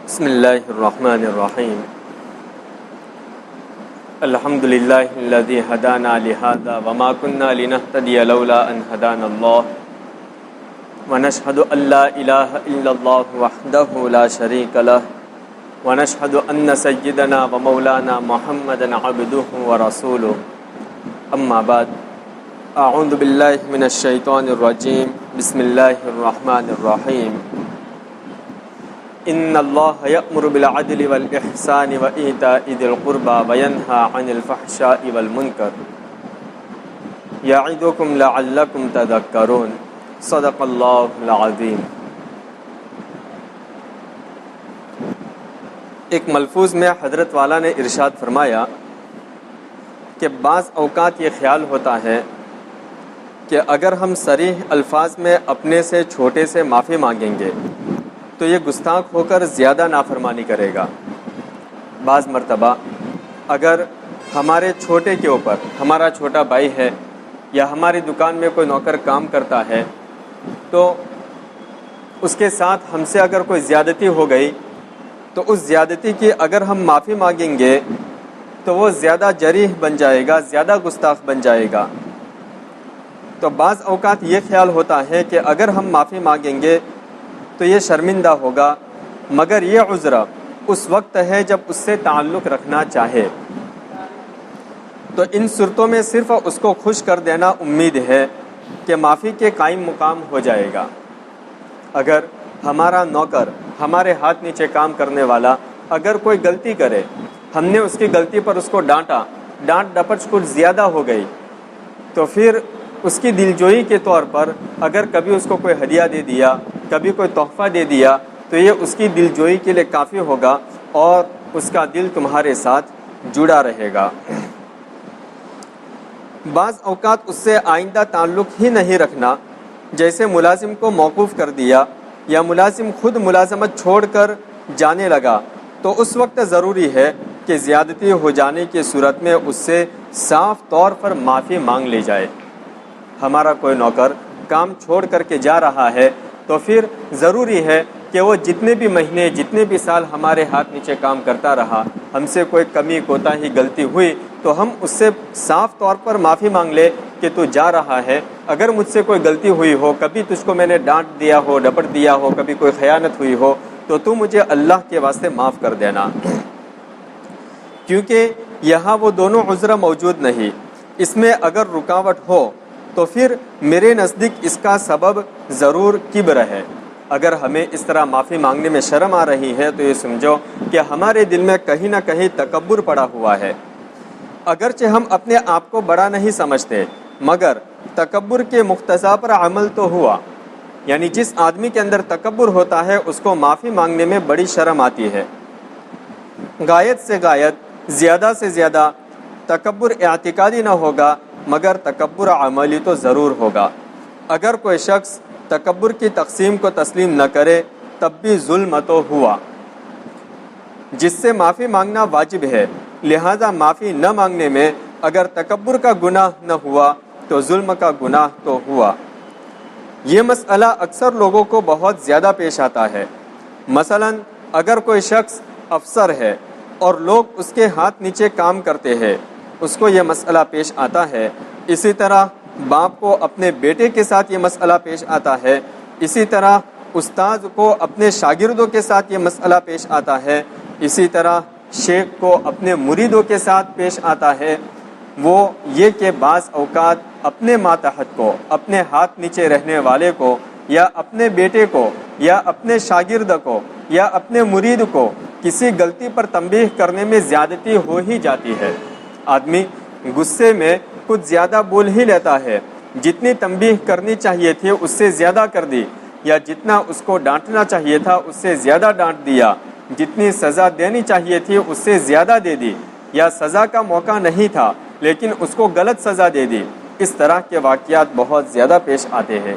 بسم اللہ الرحمن الرحیم الحمد للہ الذی ہدانا لہذا وما كنا لنہتدی لولا ان ہدانا اللہ ونشہد ان لا الہ الا اللہ وحدہ لا شریک لہ ونشہد ان سیدنا ومولانا محمدا عبدہ ورسولہ اما بعد اعوذ باللہ من الشیطان الرجیم بسم اللہ الرحمن الرحیم ان اللہ یأمر بالعدل والإحسان وإیتاء ذی القربى وینہی عن الفحشاء والمنکر یعظکم لعلکم تذکرون صدق اللہ العظیم۔ ایک ملفوظ میں حضرت والا نے ارشاد فرمایا کہ بعض اوقات یہ خیال ہوتا ہے کہ اگر ہم صریح الفاظ میں اپنے سے چھوٹے سے معافی مانگیں گے تو یہ گستاخ ہو کر زیادہ نافرمانی کرے گا۔ بعض مرتبہ اگر ہمارے چھوٹے کے اوپر ہمارا چھوٹا بھائی ہے یا ہماری دکان میں کوئی نوکر کام کرتا ہے تو اس کے ساتھ ہم سے اگر کوئی زیادتی ہو گئی تو اس زیادتی کی اگر ہم معافی مانگیں گے تو وہ زیادہ جریح بن جائے گا، زیادہ گستاخ بن جائے گا۔ تو بعض اوقات یہ خیال ہوتا ہے کہ اگر ہم معافی مانگیں گے تو یہ شرمندہ ہوگا، مگر یہ عذر اس وقت ہے جب اس سے تعلق رکھنا چاہے۔ تو ان صورتوں میں صرف اس کو خوش کر دینا امید ہے کہ معافی کے قائم مقام ہو جائے گا۔ اگر ہمارا نوکر، ہمارے ہاتھ نیچے کام کرنے والا اگر کوئی غلطی کرے، ہم نے اس کی غلطی پر اس کو ڈانٹا، ڈانٹ ڈپٹ کچھ زیادہ ہو گئی، تو پھر اس کی دلجوئی کے طور پر اگر کبھی اس کو کوئی ہدیہ دے دیا، کبھی کوئی تحفہ دے دیا تو یہ اس کی دلجوئی کے لیے کافی ہوگا اور اس کا دل تمہارے ساتھ جڑا رہے گا۔ بعض اوقات اس سے آئندہ تعلق ہی نہیں رکھنا، جیسے ملازم کو موقوف کر دیا یا ملازم خود ملازمت چھوڑ کر جانے لگا، تو اس وقت ضروری ہے کہ زیادتی ہو جانے کی صورت میں اس سے صاف طور پر معافی مانگ لی جائے۔ ہمارا کوئی نوکر کام چھوڑ کر کے جا رہا ہے تو پھر ضروری ہے کہ وہ جتنے بھی مہینے، جتنے بھی سال ہمارے ہاتھ نیچے کام کرتا رہا، ہم سے کوئی کمی کوتاہی غلطی ہوئی تو ہم اس سے صاف طور پر معافی مانگ لے کہ تو جا رہا ہے، اگر مجھ سے کوئی غلطی ہوئی ہو، کبھی تجھ کو میں نے ڈانٹ دیا ہو، ڈپٹ دیا ہو، کبھی کوئی خیانت ہوئی ہو تو مجھے اللہ کے واسطے معاف کر دینا، کیونکہ یہاں وہ دونوں عذر موجود نہیں۔ اس میں اگر رکاوٹ ہو تو پھر میرے نزدیک اس کا سبب ضرور کبر ہے۔ اگر ہمیں اس طرح معافی مانگنے میں شرم آ رہی ہے تو یہ سمجھو کہ ہمارے دل میں کہیں نہ کہیں تکبر پڑا ہوا ہے۔ اگرچہ ہم اپنے آپ کو بڑا نہیں سمجھتے، مگر تکبر کے مقتضا پر عمل تو ہوا، یعنی جس آدمی کے اندر تکبر ہوتا ہے اس کو معافی مانگنے میں بڑی شرم آتی ہے۔ غایت سے غایت، زیادہ سے زیادہ تکبر اعتقادی نہ ہوگا مگر تکبر عملی تو ضرور ہوگا۔ اگر کوئی شخص تکبر کی تقسیم کو تسلیم نہ کرے تب بھی ظلم تو ہوا، جس سے معافی مانگنا واجب ہے، لہذا معافی نہ مانگنے میں اگر تکبر کا گناہ نہ ہوا تو ظلم کا گناہ تو ہوا۔ یہ مسئلہ اکثر لوگوں کو بہت زیادہ پیش آتا ہے۔ مثلا اگر کوئی شخص افسر ہے اور لوگ اس کے ہاتھ نیچے کام کرتے ہیں، اس کو یہ مسئلہ پیش آتا ہے۔ اسی طرح باپ کو اپنے بیٹے کے ساتھ یہ مسئلہ پیش آتا ہے، اسی طرح استاد کو اپنے شاگردوں کے ساتھ یہ مسئلہ پیش آتا ہے، اسی طرح شیخ کو اپنے مریدوں کے ساتھ پیش آتا ہے۔ وہ یہ کہ بعض اوقات اپنے ماتحت کو، اپنے ہاتھ نیچے رہنے والے کو یا اپنے بیٹے کو یا اپنے شاگرد کو یا اپنے مرید کو کسی غلطی پر تنبیہ کرنے میں زیادتی ہو ہی جاتی ہے۔ آدمی غصے میں کچھ زیادہ بول ہی لیتا ہے، جتنی تنبیہ کرنی چاہیے تھی اس سے زیادہ کر دی، یا جتنا اس کو ڈانٹنا چاہیے تھا اس سے زیادہ ڈانٹ دیا، جتنی سزا دینی چاہیے تھی اس سے زیادہ دے دی، یا سزا کا موقع نہیں تھا لیکن اس کو غلط سزا دے دی۔ اس طرح کے واقعات بہت زیادہ پیش آتے ہیں۔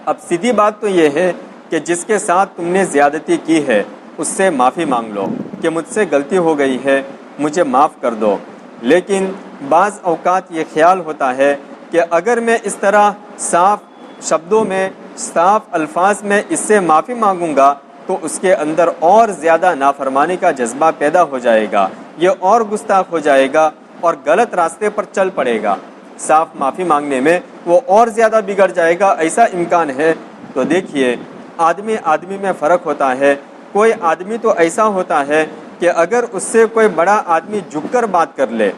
اب سیدھی بات تو یہ ہے کہ جس کے ساتھ تم نے زیادتی کی ہے اس سے معافی مانگ لو کہ مجھ سے غلطی ہو گئی ہے، مجھے معاف کر دو۔ لیکن بعض اوقات یہ خیال ہوتا ہے کہ اگر میں اس طرح صاف شبدوں میں، صاف الفاظ میں اس سے معافی مانگوں گا تو اس کے اندر اور زیادہ نافرمانی کا جذبہ پیدا ہو جائے گا، یہ اور گستاخ ہو جائے گا اور غلط راستے پر چل پڑے گا، صاف معافی مانگنے میں وہ اور زیادہ بگڑ جائے گا، ایسا امکان ہے۔ تو دیکھیے آدمی آدمی میں فرق ہوتا ہے، کوئی آدمی تو ایسا ہوتا ہے کہ اگر اس سے کوئی بڑا آدمی جھک کر بات کر لے،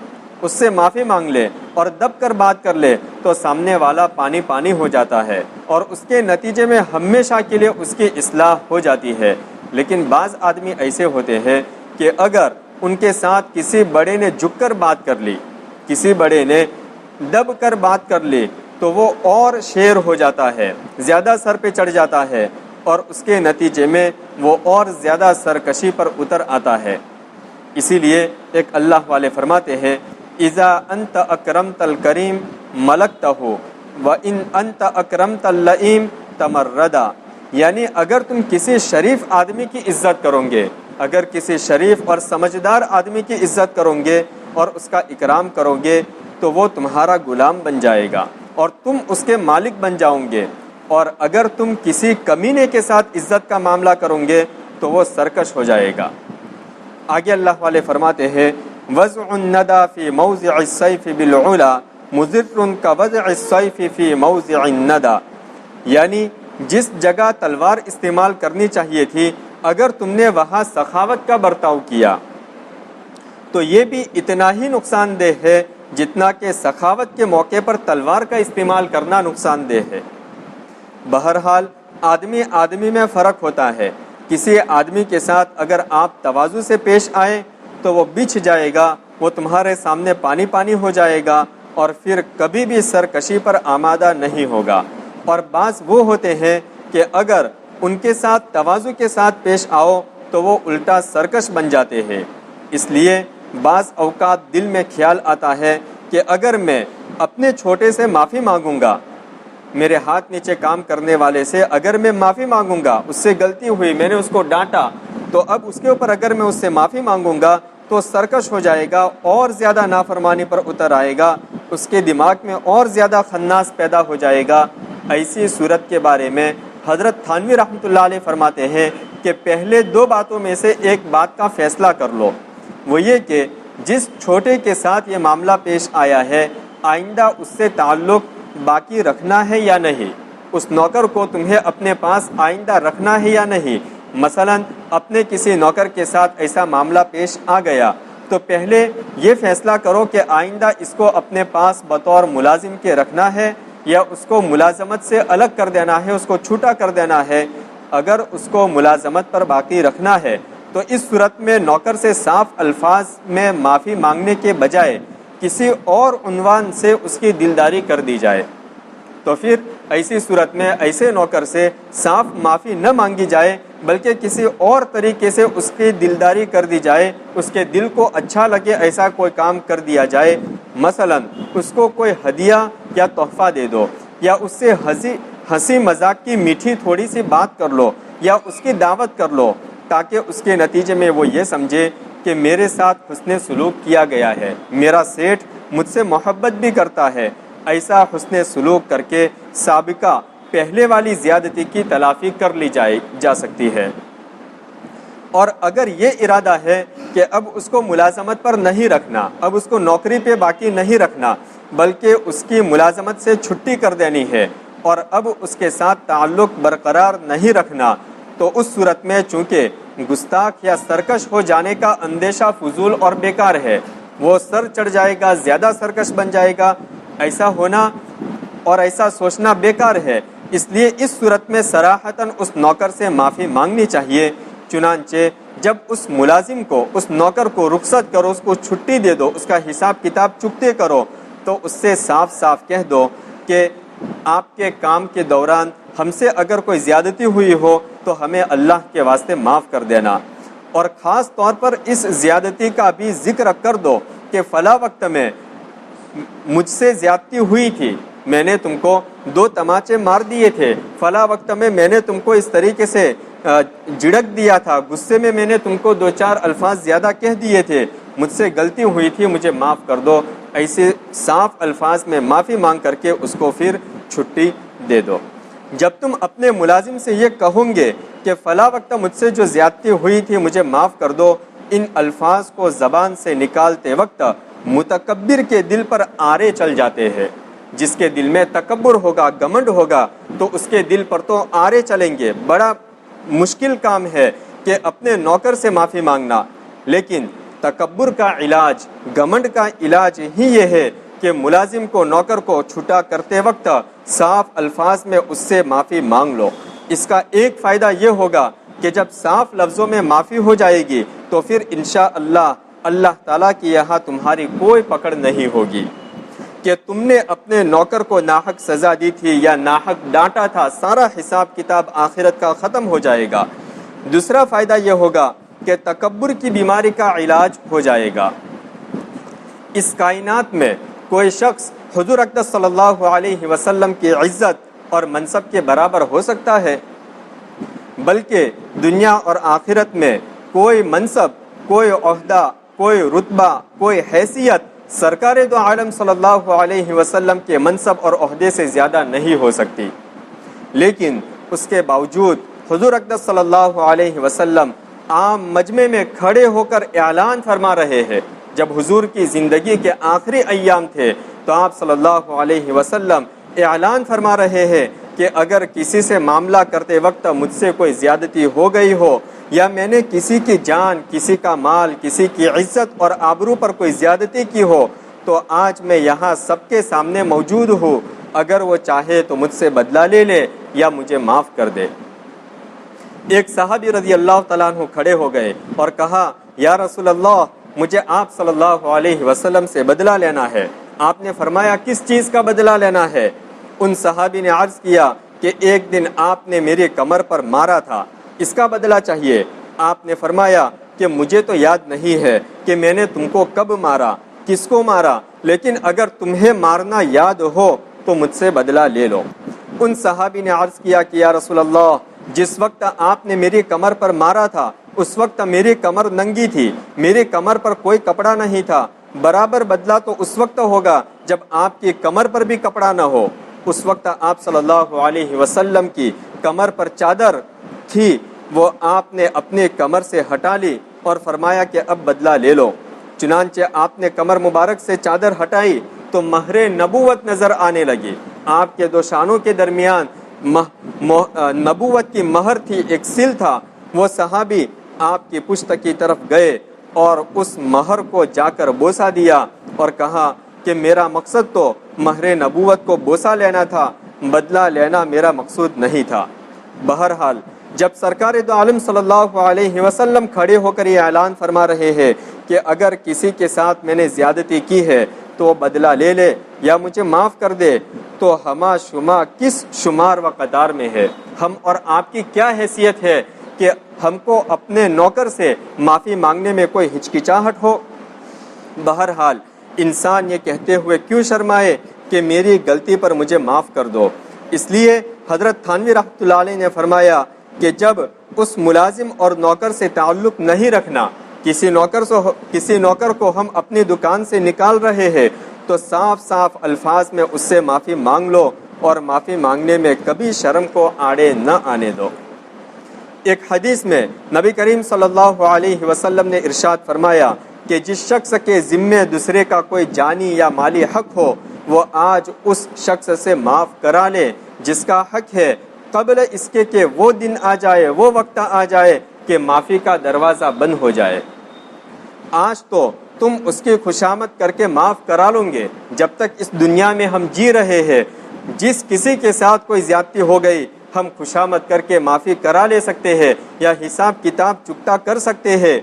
اس سے معافی مانگ لے اور دب کر بات کر لے تو سامنے والا پانی پانی ہو جاتا ہے اور اس کے نتیجے میں ہمیشہ کے لیے اس کی اصلاح ہو جاتی ہے۔ لیکن بعض آدمی ایسے ہوتے ہیں کہ اگر ان کے ساتھ کسی بڑے نے جھک کر بات کر لی، کسی بڑے نے دب کر بات کر لی تو وہ اور شیر ہو جاتا ہے، زیادہ سر پہ چڑھ جاتا ہے اور اس کے نتیجے میں وہ اور زیادہ سرکشی پر اتر آتا ہے۔ اسی لیے ایک اللہ والے فرماتے ہیں اذا انت اکرمت الکریم ملکتہ وان انت اکرمت اللئیم تمردا، یعنی اگر تم کسی شریف آدمی کی عزت کرو گے، اگر کسی شریف اور سمجھدار آدمی کی عزت کرو گے اور اس کا اکرام کرو گے تو وہ تمہارا غلام بن جائے گا اور تم اس کے مالک بن جاؤ گے، اور اگر تم کسی کمینے کے ساتھ عزت کا معاملہ کرو گے تو وہ سرکش ہو جائے گا۔ آگے اللہ والے فرماتے ہیں وضع الندى في موضع السيف بالعلا مضر كوضع السيف في موضع الندى، یعنی جس جگہ تلوار استعمال کرنی چاہیے تھی اگر تم نے وہاں سخاوت کا برتاؤ کیا تو یہ بھی اتنا ہی نقصان دہ ہے جتنا کہ سخاوت کے موقع پر تلوار کا استعمال کرنا نقصان دہ ہے۔ بہرحال آدمی آدمی میں فرق ہوتا ہے، کسی آدمی کے ساتھ اگر آپ تواضع سے پیش آئے تو وہ بچھ جائے گا، وہ تمہارے سامنے پانی پانی ہو جائے گا اور پھر کبھی بھی سرکشی پر آمادہ نہیں ہوگا۔ اور بعض وہ ہوتے ہیں کہ اگر ان کے ساتھ تواضع کے ساتھ پیش آؤ تو وہ الٹا سرکش بن جاتے ہیں۔ اس لیے بعض اوقات دل میں خیال آتا ہے کہ اگر میں اپنے چھوٹے سے معافی مانگوں گا، میرے ہاتھ نیچے کام کرنے والے سے اگر میں معافی مانگوں گا، اس سے غلطی ہوئی، میں نے اس کو ڈانٹا، تو اب اس کے اوپر اگر میں اس سے معافی مانگوں گا تو سرکش ہو جائے گا اور زیادہ نافرمانی پر اتر آئے گا، اس کے دماغ میں اور زیادہ خناس پیدا ہو جائے گا۔ ایسی صورت کے بارے میں حضرت تھانوی رحمۃ اللہ علیہ فرماتے ہیں کہ پہلے دو باتوں میں سے ایک بات کا فیصلہ کر لو، وہ یہ کہ جس چھوٹے کے ساتھ یہ معاملہ پیش آیا ہے آئندہ اس سے تعلق باقی رکھنا ہے یا نہیں، اس نوکر کو تمہیں اپنے پاس آئندہ رکھنا ہے یا نہیں۔ مثلا اپنے کسی نوکر کے ساتھ ایسا معاملہ پیش آ گیا تو پہلے یہ فیصلہ کرو کہ آئندہ اس کو اپنے پاس بطور ملازم کے رکھنا ہے یا اس کو ملازمت سے الگ کر دینا ہے، اس کو چھوٹا کر دینا ہے۔ اگر اس کو ملازمت پر باقی رکھنا ہے تو اس صورت میں نوکر سے صاف الفاظ میں معافی مانگنے کے بجائے کسی اور عنوان سے اس کی دلداری کر دی جائے، تو پھر ایسی صورت میں ایسے نوکر سے صاف معافی نہ مانگی جائے بلکہ کسی اور طریقے سے اس کی دلداری کر دی جائے، اس کے دل کو اچھا لگے ایسا کوئی کام کر دیا جائے۔ مثلا اس کو کوئی ہدیہ یا تحفہ دے دو، یا اس سے ہنسی مذاق کی میٹھی تھوڑی سی بات کر لو یا اس کی دعوت کر لو، تاکہ اس کے نتیجے میں وہ یہ سمجھے کہ میرے ساتھ حسن سلوک کیا گیا ہے، میرا سیٹھ مجھ سے محبت بھی کرتا ہے۔ ایسا حسن سلوک کر کے سابقہ پہلے والی زیادتی کی تلافی کر لی جا سکتی ہے۔ اور اگر یہ ارادہ ہے کہ اب اس کو ملازمت پر نہیں رکھنا، اب اس کو نوکری پہ باقی نہیں رکھنا بلکہ اس کی ملازمت سے چھٹی کر دینی ہے اور اب اس کے ساتھ تعلق برقرار نہیں رکھنا، تو اس صورت میں چونکہ گستاخ یا سرکش ہو جانے کا اندیشہ فضول اور بیکار ہے، وہ سر چڑھ جائے گا، زیادہ سرکش بن جائے گا، ایسا ہونا اور ایسا سوچنا بیکار ہے۔ اس لیے اس صورت میں صراحتاً اس نوکر سے معافی مانگنی چاہیے۔ چنانچہ جب اس ملازم کو، اس نوکر کو رخصت کرو، اس کو چھٹی دے دو، اس کا حساب کتاب چکتے کرو، تو اس سے صاف صاف کہہ دو کہ آپ کے کام کے دوران ہم سے اگر کوئی زیادتی ہوئی ہو تو ہمیں اللہ کے واسطے معاف کر دینا، اور خاص طور پر اس زیادتی کا بھی ذکر کر دو کہ فلاں وقت میں مجھ سے زیادتی ہوئی تھی، میں نے تم کو 2 تماچے مار دیے تھے، فلاں وقت میں نے تم کو اس طریقے سے جھڑک دیا تھا، غصے میں نے تم کو 2-4 الفاظ زیادہ کہہ دیے تھے، مجھ سے غلطی ہوئی تھی، مجھے معاف کر دو۔ ایسے صاف الفاظ میں معافی مانگ کر کے اس کو پھر چھٹی دے دو۔ جب تم اپنے ملازم سے یہ کہو گے کہ فلاں وقت مجھ سے جو زیادتی ہوئی تھی مجھے معاف کر دو، ان الفاظ کو زبان سے نکالتے وقت متکبر کے دل پر آرے چل جاتے ہیں۔ جس کے دل میں تکبر ہوگا، گھمنڈ ہوگا، تو اس کے دل پر تو آرے چلیں گے۔ بڑا مشکل کام ہے کہ اپنے نوکر سے معافی مانگنا، لیکن تکبر کا علاج، گھمنڈ کا علاج ہی یہ ہے کہ ملازم کو، نوکر کو چھٹا کرتے وقت صاف الفاظ میں اس سے معافی مانگ لو۔ اس کا ایک فائدہ یہ ہوگا کہ جب صاف لفظوں میں معافی ہو جائے گی تو پھر انشاءاللہ اللہ تعالیٰ کی یہاں تمہاری کوئی پکڑ نہیں ہوگی کہ تم نے اپنے نوکر کو ناحق سزا دی تھی یا ناحق ڈانٹا تھا۔ سارا حساب کتاب آخرت کا ختم ہو جائے گا۔ دوسرا فائدہ یہ ہوگا کہ تکبر کی بیماری کا علاج ہو جائے گا۔ اس کائنات میں کوئی شخص حضور اقدس صلی اللہ علیہ وسلم کی عزت اور منصب کے برابر ہو سکتا ہے؟ بلکہ دنیا اور آخرت میں کوئی منصب، کوئی عہدہ، کوئی رتبہ، کوئی حیثیت سرکار دو عالم صلی اللہ علیہ وسلم کے منصب اور عہدے سے زیادہ نہیں ہو سکتی۔ لیکن اس کے باوجود حضور اقدس صلی اللہ علیہ وسلم عام مجمع میں کھڑے ہو کر اعلان فرما رہے ہیں۔ جب حضور کی زندگی کے آخری ایام تھے تو آپ صلی اللہ علیہ وسلم اعلان فرما رہے ہیں کہ اگر کسی سے معاملہ کرتے وقت مجھ سے کوئی زیادتی ہو گئی ہو یا میں نے کسی کی جان، کسی کا مال، کسی کی عزت اور آبرو پر کوئی زیادتی کی ہو تو آج میں یہاں سب کے سامنے موجود ہوں، اگر وہ چاہے تو مجھ سے بدلہ لے لے یا مجھے معاف کر دے۔ ایک صحابی رضی اللہ تعالیٰ عنہ کھڑے ہو گئے اور کہا، یا رسول اللہ، مجھے آپ صلی اللہ علیہ وسلم سے بدلہ لینا ہے۔ آپ نے فرمایا، کس چیز کا بدلہ لینا ہے؟ ان صحابی نے عرض کیا کہ ایک دن آپ نے میری کمر پر مارا تھا، اس کا بدلہ چاہیے۔ آپ نے فرمایا کہ مجھے تو یاد نہیں ہے کہ میں نے تم کو کب مارا، کس کو مارا، لیکن اگر تمہیں مارنا یاد ہو تو مجھ سے بدلہ لے لو۔ ان صحابی نے عرض کیا کہ یا رسول اللہ، جس وقت آپ نے میری کمر پر مارا تھا اس وقت میری کمر ننگی تھی، میری کمر پر کوئی کپڑا نہیں تھا، برابر بدلہ تو اس وقت ہوگا جب آپ کی کمر پر بھی کپڑا نہ ہو۔ اس وقت آپ صلی اللہ علیہ وسلم کی کمر پر چادر تھی، وہ آپ نے اپنے کمر سے ہٹا لی اور فرمایا کہ اب بدلہ لے لو۔ چنانچہ آپ نے کمر مبارک سے چادر ہٹائی تو مہر نبوت نظر آنے لگی۔ آپ کے دو شانوں کے درمیان نبوت کی مہر تھی، ایک سل تھا۔ وہ صحابی آپ کی پشت کی طرف گئے اور اس مہر کو جا کر بوسہ دیا اور کہا کہ میرا مقصد تو مہر نبوت کو بوسہ لینا تھا، بدلہ لینا میرا مقصود نہیں تھا۔ بہرحال جب سرکار دو عالم صلی اللہ علیہ وسلم کھڑے ہو کر یہ اعلان فرما رہے ہیں کہ اگر کسی کے ساتھ میں نے زیادتی کی ہے تو بدلہ لے لے یا مجھے معاف کر دے، تو ہما شما کس شمار و قطار میں ہے؟ ہم اور آپ کی کیا حیثیت ہے کہ ہم کو اپنے نوکر سے معافی مانگنے میں کوئی ہچکچاہٹ ہو؟ بہرحال انسان یہ کہتے ہوئے کیوں شرمائے کہ میری غلطی پر مجھے معاف کر دو؟ اس لیے حضرت تھانوی رحمۃ اللہ علیہ نے فرمایا کہ جب اس ملازم اور نوکر سے تعلق نہیں رکھنا، کسی نوکر کو ہم اپنی دکان سے نکال رہے ہیں تو صاف صاف الفاظ میں اس سے معافی مانگ لو اور معافی مانگنے میں کبھی شرم کو آڑے نہ آنے دو۔ ایک حدیث میں نبی کریم صلی اللہ علیہ وسلم نے ارشاد فرمایا کہ جس شخص کے ذمے دوسرے کا کوئی جانی یا مالی حق ہو وہ آج اس شخص سے معاف کرا لے جس کا حق ہے، قبل اس کے کہ وہ دن آ جائے، وہ وقت آ جائے کہ معافی کا دروازہ بند ہو جائے۔ آج تو تم اس کی خوشامد کر کے معاف کرا لوں گے۔ جب تک اس دنیا میں ہم جی رہے ہیں، جس کسی کے ساتھ کوئی زیادتی ہو گئی ہم خوشامد کر کے معافی کرا لے سکتے ہیں یا حساب کتاب چکتا کر سکتے ہیں،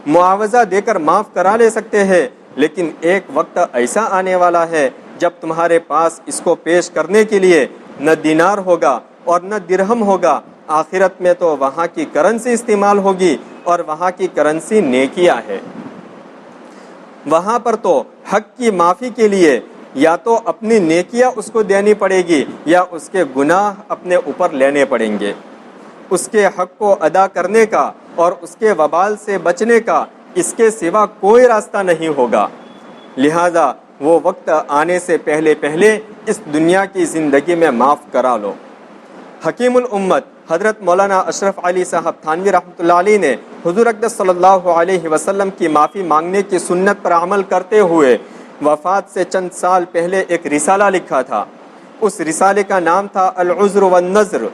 معاوضہ دے کر معاف کرا لے سکتے ہیں، لیکن ایک وقت ایسا آنے والا ہے جب تمہارے پاس اس کو پیش کرنے کے لیے نہ دینار ہوگا اور نہ درہم ہوگا۔ آخرت میں تو وہاں کی کرنسی استعمال ہوگی اور وہاں کی کرنسی نیکیاں ہے۔ وہاں پر تو حق کی معافی کے لیے یا تو اپنی نیکیاں اس کو دینی پڑے گی یا اس کے گناہ اپنے اوپر لینے پڑیں گے۔ اس کے حق کو ادا کرنے کا اور اس کے وبال سے بچنے کا اس کے سوا کوئی راستہ نہیں ہوگا۔ لہذا وہ وقت آنے سے پہلے اس دنیا کی زندگی میں معاف کرا لو۔ حکیم الامت حضرت مولانا اشرف علی صاحب تھانوی رحمۃ اللہ علیہ نے حضور اقدس صلی اللہ علیہ وسلم کی معافی مانگنے کی سنت پر عمل کرتے ہوئے وفات سے چند سال پہلے ایک رسالہ لکھا تھا۔ اس رسالے کا نام تھا العذر والنذر۔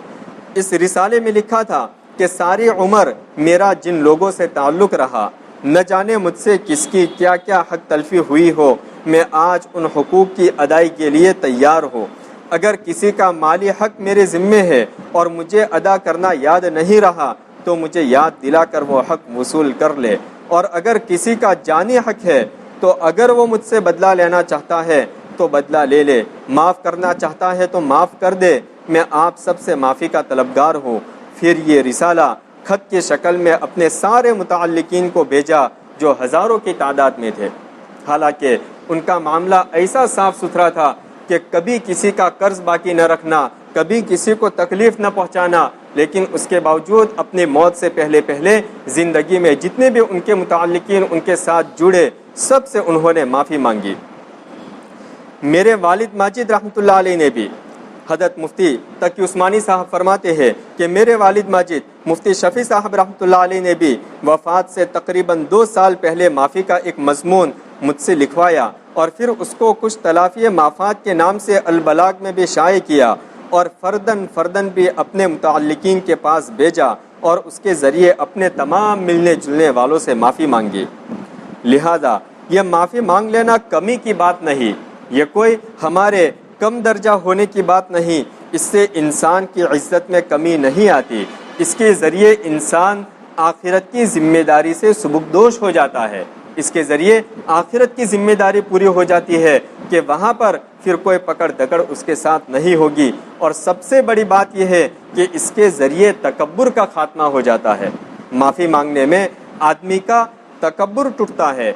اس رسالے میں لکھا تھا کہ ساری عمر میرا جن لوگوں سے تعلق رہا، نہ جانے مجھ سے کس کی کیا کیا حق تلفی ہوئی ہو، میں آج ان حقوق کی ادائی کے لیے تیار ہوں۔ اگر کسی کا مالی حق میرے ذمے ہے اور مجھے ادا کرنا یاد نہیں رہا تو مجھے یاد دلا کر وہ حق وصول کر لے، اور اگر کسی کا جانی حق ہے تو اگر وہ مجھ سے بدلہ لینا چاہتا ہے تو بدلہ لے لے، معاف کرنا چاہتا ہے تو معاف کر دے، میں آپ سب سے معافی کا طلبگار ہوں۔ پھر یہ رسالہ خط کی شکل میں اپنے سارے متعلقین کو بھیجا جو ہزاروں کی تعداد میں تھے۔ حالانکہ ان کا معاملہ ایسا صاف ستھرا تھا کہ کبھی کسی کا قرض باقی نہ رکھنا، کبھی کسی کو تکلیف نہ پہنچانا، لیکن اس کے باوجود اپنی موت سے پہلے زندگی میں جتنے بھی ان کے متعلقین ان کے ساتھ جڑے سب سے انہوں نے معافی مانگی۔ میرے والد ماجد رحمۃ اللہ علیہ نے بھی، حضرت مفتی تقی عثمانی صاحب فرماتے ہیں کہ میرے والد ماجد مفتی شفیع صاحب رحمۃ اللہ علیہ نے بھی وفات سے تقریباً 2 سال پہلے معافی کا ایک مضمون مجھ سے لکھوایا اور پھر اس کو کچھ تلافی مافات کے نام سے البلاغ میں بھی شائع کیا اور فردن بھی اپنے متعلقین کے پاس بھیجا اور اس کے ذریعے اپنے تمام ملنے جلنے والوں سے معافی مانگی۔ لہذا یہ معافی مانگ لینا کمی کی بات نہیں، یہ کوئی ہمارے کم درجہ ہونے کی بات نہیں، اس سے انسان کی عزت میں کمی نہیں آتی، اس کے ذریعے انسان آخرت کی ذمہ داری سے سبکدوش ہو جاتا ہے، اس کے ذریعے آخرت کی ذمہ داری پوری ہو جاتی ہے کہ وہاں پر پھر کوئی پکڑ دکڑ اس کے ساتھ نہیں ہوگی، اور سب سے بڑی بات یہ ہے کہ اس کے ذریعے تکبر کا خاتمہ ہو جاتا ہے۔ معافی مانگنے میں آدمی کا تکبر ٹوٹتا ہے،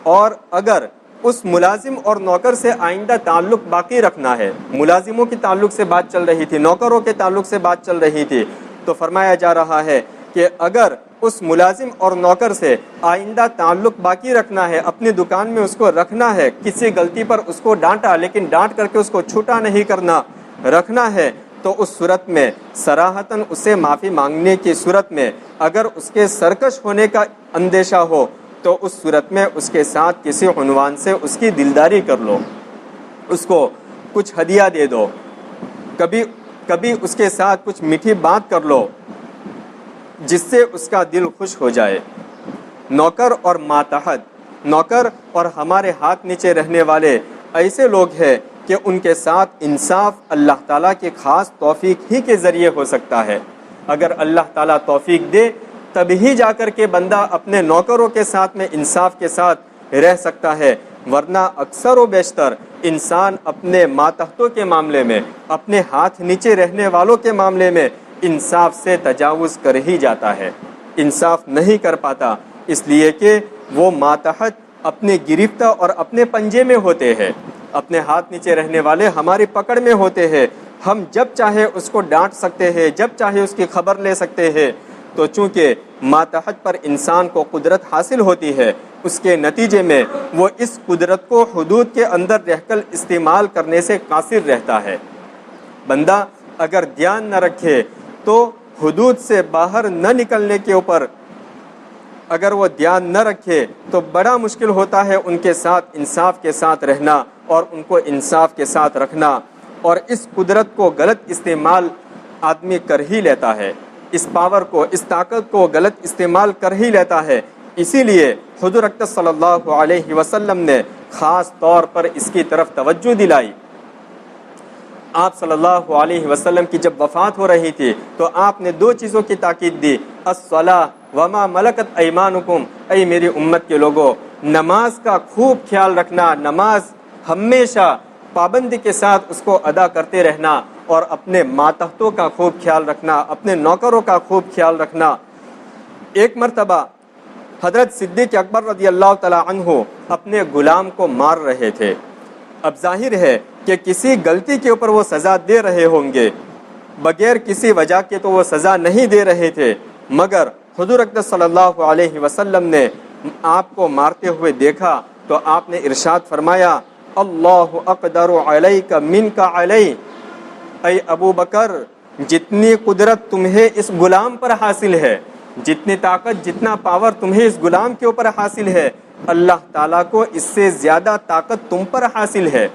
اور اگر اس ملازم اور نوکر سے آئندہ تعلق باقی رکھنا ہے، ملازموں کے تعلق سے بات چل رہی تھی، نوکروں کے تعلق سے بات چل رہی تھی، تو فرمایا جا رہا ہے کہ اگر اس ملازم اور نوکر سے آئندہ تعلق باقی رکھنا ہے، اپنی دکان میں اس کو رکھنا ہے، کسی غلطی پر اس کو ڈانٹا لیکن ڈانٹ کر کے اس کو چھوٹا نہیں کرنا، رکھنا ہے، تو اس صورت میں صراحتاً اسے معافی مانگنے کی صورت میں اگر اس کے سرکش ہونے کا اندیشہ ہو تو اس صورت میں اس کے ساتھ کسی عنوان سے اس کی دلداری کر لو، اس کو کچھ ہدیہ دے دو، کبھی اس کے ساتھ کچھ میٹھی بات کر لو جس سے اس کا دل خوش ہو جائے۔ نوکر اور ماتحت، نوکر اور ہمارے ہاتھ نیچے رہنے والے ایسے لوگ ہیں کہ ان کے ساتھ انصاف اللہ تعالیٰ کی خاص توفیق ہی کے ذریعے ہو سکتا ہے۔ اگر اللہ تعالیٰ توفیق دے تب ہی جا کر کے بندہ اپنے نوکروں کے ساتھ میں انصاف کے ساتھ رہ سکتا ہے، ورنہ اکثر و بیشتر انسان اپنے ماتحتوں کے معاملے میں، اپنے ہاتھ نیچے رہنے والوں کے معاملے میں انصاف سے تجاوز کر ہی جاتا ہے، انصاف نہیں کر پاتا، اس لیے کہ وہ ماتحت اپنے گرفتہ اور اپنے پنجے میں ہوتے ہیں، اپنے ہاتھ نیچے رہنے والے ہماری پکڑ میں ہوتے ہیں، ہم جب چاہے اس کو ڈانٹ سکتے ہیں، جب چاہے اس کی خبر لے سکتے ہیں، تو چونکہ ماتحت پر انسان کو قدرت حاصل ہوتی ہے، اس کے نتیجے میں وہ اس قدرت کو حدود کے اندر رہ کر استعمال کرنے سے قاصر رہتا ہے۔ بندہ اگر دھیان نہ رکھے تو حدود سے باہر نہ نکلنے کے اوپر اگر وہ دھیان نہ رکھے تو بڑا مشکل ہوتا ہے ان کے ساتھ انصاف کے ساتھ رہنا اور ان کو انصاف کے ساتھ رکھنا، اور اس قدرت کو غلط استعمال آدمی کر ہی لیتا ہے، اس پاور کو، اس طاقت کو غلط استعمال کر ہی لیتا ہے۔ اسی لیے حضور اقدس صلی اللہ علیہ وسلم نے خاص طور پر اس کی طرف توجہ دلائی۔ آپ صلی اللہ علیہ وسلم کی جب وفات ہو رہی تھی تو آپ نے 2 چیزوں کی تاکید دی، الصلاۃ وما ملکت ایمانکم، اے میری امت کے لوگوں، نماز کا خوب خیال رکھنا، نماز ہمیشہ پابندی کے ساتھ اس کو ادا کرتے رہنا، اور اپنے ماتحتوں کا خوب خیال رکھنا، اپنے نوکروں کا خوب خیال رکھنا۔ ایک مرتبہ حضرت صدیق اکبر رضی اللہ تعالی عنہ اپنے غلام کو مار رہے تھے، اب ظاہر ہے کہ کسی غلطی کے اوپر وہ سزا دے رہے ہوں گے، بغیر کسی وجہ کے تو وہ سزا نہیں دے رہے تھے، مگر حضور اقدس صلی اللہ علیہ وسلم نے آپ کو مارتے ہوئے دیکھا تو آپ نے ارشاد فرمایا، اللہ اقدر علیک منک علی، اے ابو بکر، جتنی قدرت تمہیں اس غلام پر حاصل ہے، جتنی طاقت جتنا پاور تمہیں اس غلام کے اوپر حاصل ہے، اللہ تعالیٰ کو اس سے زیادہ طاقت تم پر حاصل ہے۔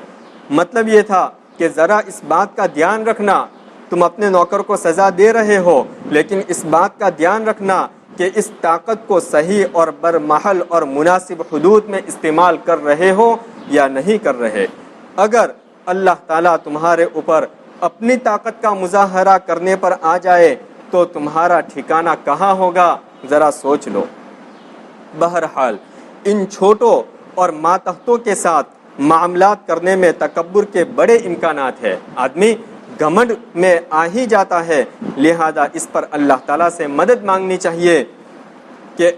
مطلب یہ تھا کہ ذرا اس بات کا دھیان رکھنا، تم اپنے نوکر کو سزا دے رہے ہو، لیکن اس بات کا دھیان رکھنا کہ اس طاقت کو صحیح اور برمحل اور مناسب حدود میں استعمال کر رہے ہو یا نہیں کر رہے۔ اگر اللہ تعالیٰ تمہارے اوپر اپنی طاقت کا مظاہرہ کرنے پر آ جائے تو تمہارا ٹھکانہ کہاں ہوگا، ذرا سوچ لو۔ بہرحال ان چھوٹوں اور ماتحتوں کے ساتھ معاملات کرنے میں تکبر کے بڑے امکانات ہیں۔ آدمی گھمنڈ میں آ ہی جاتا ہے، لہذا اس پر اللہ تعالیٰ سے مدد مانگنی چاہیے کہ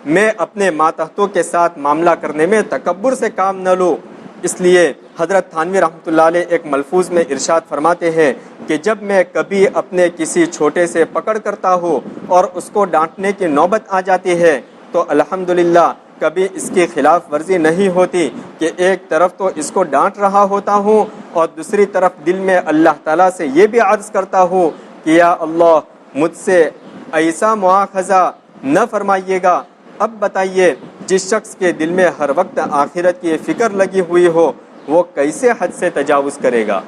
میں اپنے ماتحتوں کے ساتھ معاملہ کرنے میں تکبر سے کام نہ لوں۔ اس لیے حضرت تھانوی رحمۃ اللہ علیہ ایک ملفوظ میں ارشاد فرماتے ہیں کہ جب میں کبھی اپنے کسی چھوٹے سے پکڑ کرتا ہوں اور اس کو ڈانٹنے کی نوبت آ جاتی ہے تو الحمدللہ کبھی اس کی خلاف ورزی نہیں ہوتی کہ ایک طرف تو اس کو ڈانٹ رہا ہوتا ہوں اور دوسری طرف دل میں اللہ تعالیٰ سے یہ بھی عرض کرتا ہوں کہ یا اللہ مجھ سے ایسا مواخذہ نہ فرمائیے گا۔ اب بتائیے جس شخص کے دل میں ہر وقت آخرت کی فکر لگی ہوئی ہو وہ کیسے حد سے تجاوز کرے گا۔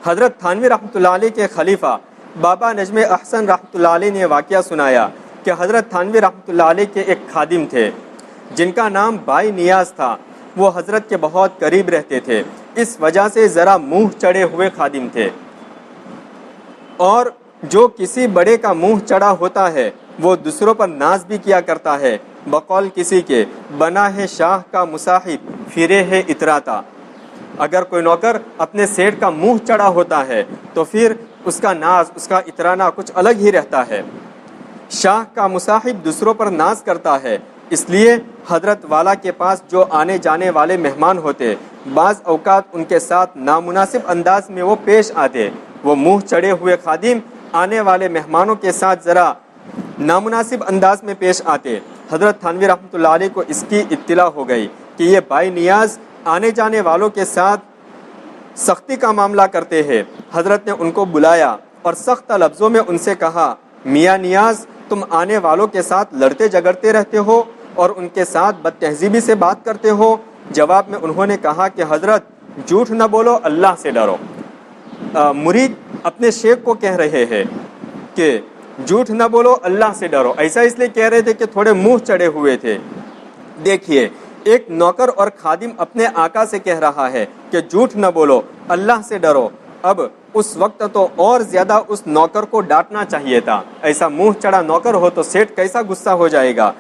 حضرت تھانوی رحمۃ اللہ علیہ کے خلیفہ بابا نجم احسن رحمۃ اللہ علیہ نے واقعہ سنایا کہ حضرت تھانوی رحمۃ اللہ علیہ کے ایک خادم تھے جن کا نام بھائی نیاز تھا۔ وہ حضرت کے بہت قریب رہتے تھے، اس وجہ سے ذرا منہ چڑھے ہوئے خادم تھے، اور جو کسی بڑے کا منہ چڑھا ہوتا ہے وہ دوسروں پر ناز بھی کیا کرتا ہے۔ بقول کسی کے بنا ہے شاہ کا مصاحب پھرے ہے اتراتا۔ اگر کوئی نوکر اپنے سیٹھ کا منہ چڑھا ہوتا ہے تو پھر اس کا ناز، اس کا اترانا کچھ الگ ہی رہتا ہے۔ شاہ کا مصاحب دوسروں پر ناز کرتا ہے، اس لیے حضرت والا کے پاس جو آنے جانے والے مہمان ہوتے بعض اوقات ان کے ساتھ نامناسب انداز میں وہ پیش آتے۔ وہ منہ چڑھے ہوئے خادم آنے والے مہمانوں کے ساتھ ذرا نامناسب انداز میں پیش آتے۔ حضرت تھانوی رحمۃ اللہ علیہ کو اس کی اطلاع ہو گئی کہ یہ بھائی نیاز آنے جانے والوں کے ساتھ سختی کا معاملہ کرتے ہیں۔ حضرت نے ان کو بلایا اور سخت لفظوں میں ان سے کہا، میاں نیاز تم آنے والوں کے ساتھ لڑتے جھگڑتے رہتے ہو اور ان کے ساتھ بد تہذیبی سے بات کرتے ہو۔ جواب میں انہوں نے کہا کہ حضرت جھوٹ نہ بولو، اللہ سے ڈرو۔ مرید اپنے شیخ کو کہہ رہے ہیں کہ جھوٹ نہ بولو، اللہ سے ڈرو۔ ایسا اس لیے کہہ رہے تھے کہ تھوڑے منہ چڑھے ہوئے تھے۔ دیکھیے ایک نوکر اور خادم اپنے آقا سے کہہ رہا ہے کہ جھوٹ نہ بولو، اللہ سے ڈرو۔ اب اس وقت تو اور زیادہ اس نوکر کو ڈانٹنا چاہیے تھا۔ ایسا منہ چڑھا نوکر ہو تو سیٹھ کیسا غصہ ہو جائے گا۔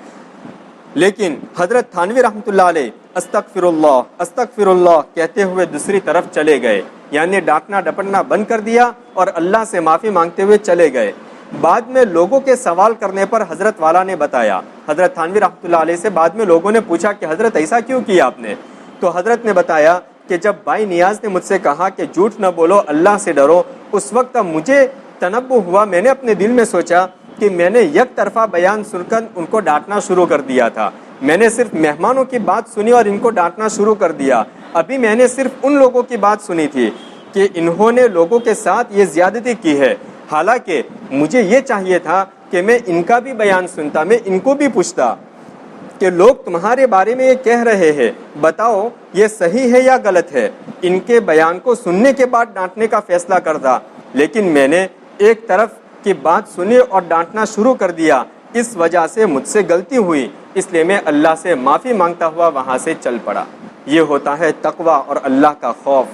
لیکن حضرت تھانوی رحمۃ اللہ علیہ استغفر اللہ کہتے ہوئے دوسری طرف چلے گئے، یعنی ڈانٹنا ڈپٹنا بند کر دیا اور اللہ سے معافی مانگتے ہوئے چلے گئے۔ بعد میں لوگوں کے سوال کرنے پر حضرت والا نے بتایا، حضرت تھانوی رحمۃ اللہ علیہ سے بعد میں لوگوں نے پوچھا کہ حضرت ایسا کیوں کیا آپ نے؟ تو حضرت نے بتایا کہ جب بھائی نیاز نے مجھ سے کہا کہ جھوٹ نہ بولو، اللہ سے ڈرو، اس وقت مجھے تنبہ ہوا، میں نے اپنے دل میں سوچا کہ میں نے یک طرفہ بیان سن کر ان کو ڈانٹنا شروع کر دیا تھا۔ میں نے صرف مہمانوں کی بات سنی اور ان کو ڈانٹنا شروع کر دیا۔ ابھی میں نے صرف ان لوگوں کی بات سنی تھی کہ انہوں نے لوگوں کے ساتھ یہ زیادتی کی ہے، حالانکہ مجھے یہ چاہیے تھا کہ میں ان کا بھی بیان سنتا، میں ان کو بھی پوچھتا کہ لوگ تمہارے بارے میں یہ کہہ رہے ہیں، بتاؤ یہ صحیح ہے یا غلط ہے۔ ان کے بیان کو سننے کے بعد ڈانٹنے کا فیصلہ کرتا، لیکن میں نے ایک طرف کی بات سنی اور ڈانٹنا شروع کر دیا، اس وجہ سے مجھ سے غلطی ہوئی، اس لیے میں اللہ سے معافی مانگتا ہوا وہاں سے چل پڑا۔ یہ ہوتا ہے تقوی اور اللہ کا خوف۔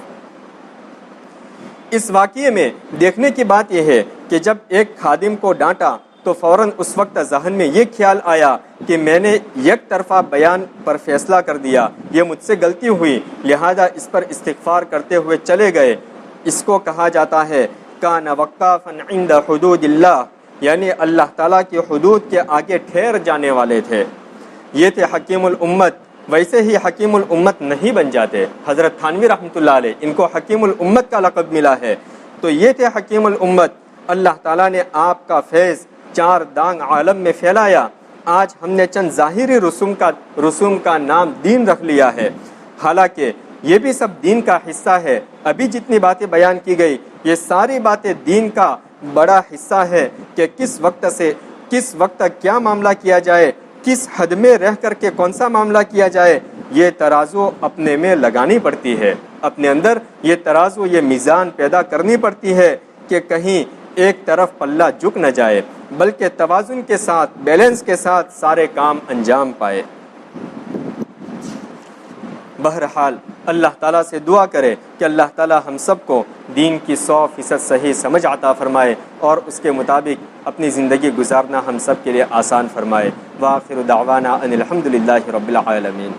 اس واقعے میں دیکھنے کی بات یہ ہے کہ جب ایک خادم کو ڈانٹا تو فوراً اس وقت ذہن میں یہ خیال آیا کہ میں نے یک طرفہ بیان پر فیصلہ کر دیا، یہ مجھ سے غلطی ہوئی، لہذا اس پر استغفار کرتے ہوئے چلے گئے۔ اس کو کہا جاتا ہے کان وقافا عند حدود اللہ، یعنی اللہ تعالیٰ کی حدود کے آگے ٹھہر جانے والے تھے۔ یہ تھے حکیم الامت، ویسے ہی حکیم الامت نہیں بن جاتے۔ حضرت تھانوی رحمۃ اللہ علیہ ان کو حکیم الامت کا لقب ملا ہے، تو یہ تھے حکیم الامت۔ اللہ تعالیٰ نے آپ کا فیض چار دانگ عالم میں پھیلایا۔ آج ہم نے چند ظاہری رسوم کا نام دین رکھ لیا ہے، حالانکہ یہ بھی سب دین کا حصہ ہے۔ ابھی جتنی باتیں بیان کی گئی یہ ساری باتیں دین کا بڑا حصہ ہے کہ کس وقت سے کس وقت کیا معاملہ کیا جائے، کس حد میں رہ کر کے کون سا معاملہ کیا جائے، یہ ترازو اپنے میں لگانی پڑتی ہے، اپنے اندر یہ ترازو، یہ میزان پیدا کرنی پڑتی ہے کہ کہیں ایک طرف پلہ جھک نہ جائے، بلکہ توازن کے ساتھ، بیلنس کے ساتھ سارے کام انجام پائے۔ بہرحال اللہ تعالیٰ سے دعا کرے کہ اللہ تعالیٰ ہم سب کو دین کی 100% صحیح سمجھ عطا فرمائے اور اس کے مطابق اپنی زندگی گزارنا ہم سب کے لیے آسان فرمائے۔ وآخر دعوانا ان الحمد للہ رب العالمین۔